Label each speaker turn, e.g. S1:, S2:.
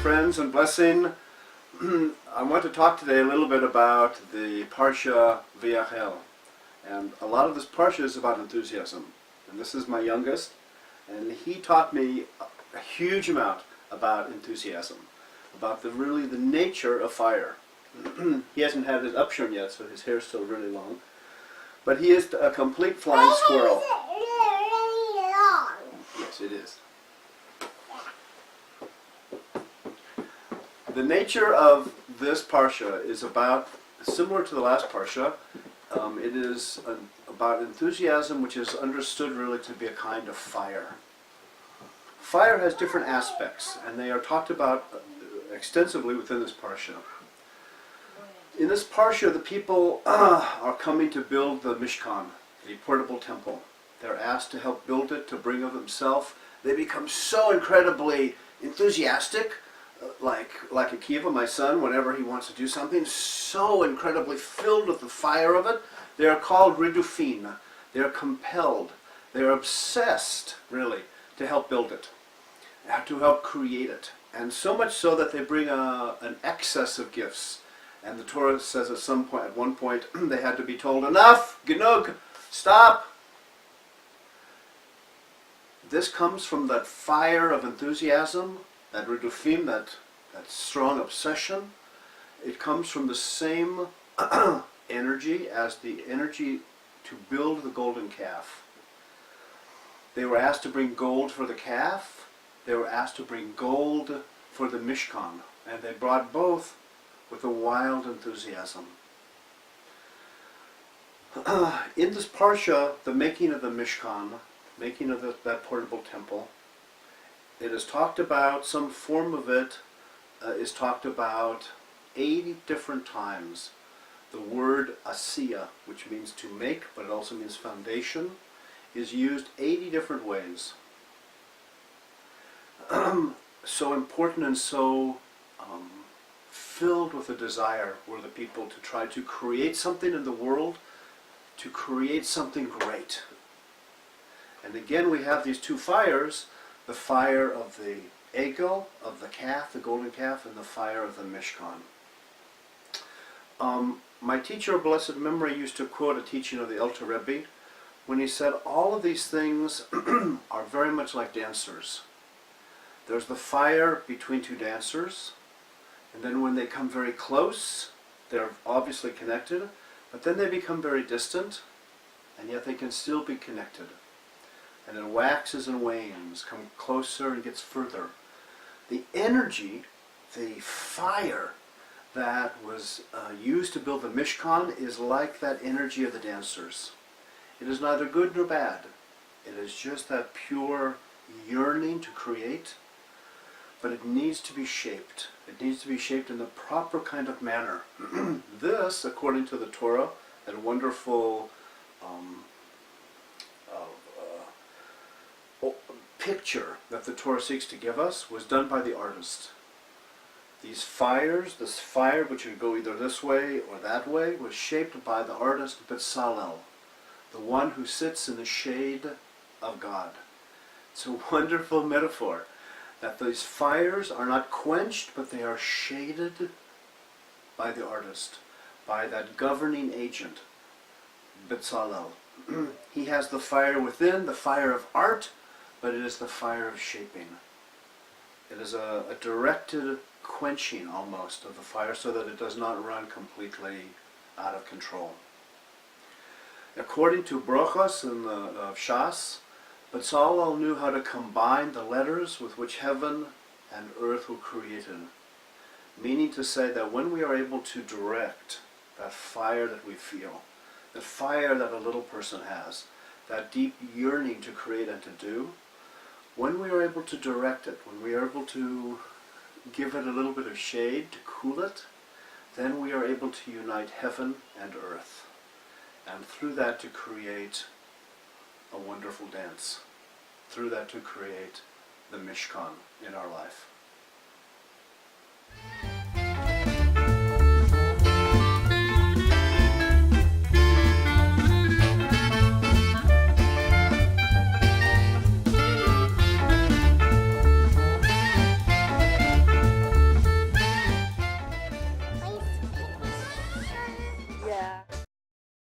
S1: friends, and blessing. I want to talk today a little bit about the Parsha V'Yachel. And a lot of this Parsha is about enthusiasm. And this is my youngest, and he taught me a huge amount about enthusiasm, about the nature of fire. He hasn't had his upshorn yet, so his hair's still really long. But he is a complete flying squirrel.
S2: Really long.
S1: Yes, it is. The nature of this Parsha is about, similar to the last Parsha, it is about enthusiasm, which is understood really to be a kind of fire. Fire has different aspects, and they are talked about extensively within this Parsha. In this Parsha, the people are coming to build the Mishkan, the portable temple. They're asked to help build it, to bring of themselves. They become so incredibly enthusiastic, like Akiva, my son, whenever he wants to do something, so incredibly filled with the fire of it. They are called ridufin. They are compelled. They are obsessed, really, to help build it, to help create it. And so much so that they bring an excess of gifts. And the Torah says at one point, they had to be told, enough, genug, stop. This comes from that fire of enthusiasm, that ridufim, that strong obsession. It comes from the same energy as the energy to build the golden calf. They were asked to bring gold for the calf. They were asked to bring gold for the Mishkan. And they brought both with a wild enthusiasm. In this Parsha, the making of the Mishkan, making of that portable temple, it is talked about, some form of it is talked about 80 different times. The word asiya, which means to make, but it also means foundation, is used 80 different ways. So important and so filled with a desire were the people to try to create something in the world, to create something great. And again we have these two fires, the fire of the egel, of the calf, the golden calf, and the fire of the Mishkan. My teacher of blessed memory used to quote a teaching of the Elder Rabbi when he said, all of these things are very much like dancers. There's the fire between two dancers, and then when they come very close, they're obviously connected, but then they become very distant, and yet they can still be connected. And it waxes and wanes, come closer and gets further. The energy, the fire that was used to build the Mishkan is like that energy of the dancers. It is neither good nor bad. It is just that pure yearning to create, but it needs to be shaped. It needs to be shaped in the proper kind of manner. This, according to the Torah, that wonderful picture that the Torah seeks to give us, was done by the artist. These fires, this fire which would go either this way or that way, was shaped by the artist Bezalel, the one who sits in the shade of God. It's a wonderful metaphor that these fires are not quenched, but they are shaded by the artist, by that governing agent, Bezalel. He has the fire within, the fire of art, but it is the fire of shaping. It is a directed quenching almost of the fire so that it does not run completely out of control. According to Brachos in the Shas, Bezalel knew how to combine the letters with which heaven and earth were created. Meaning to say that when we are able to direct that fire that we feel, the fire that a little person has, that deep yearning to create and to do, when we are able to direct it, when we are able to give it a little bit of shade to cool it, then we are able to unite heaven and earth. And through that to create a wonderful dance. Through that to create the Mishkan in our life.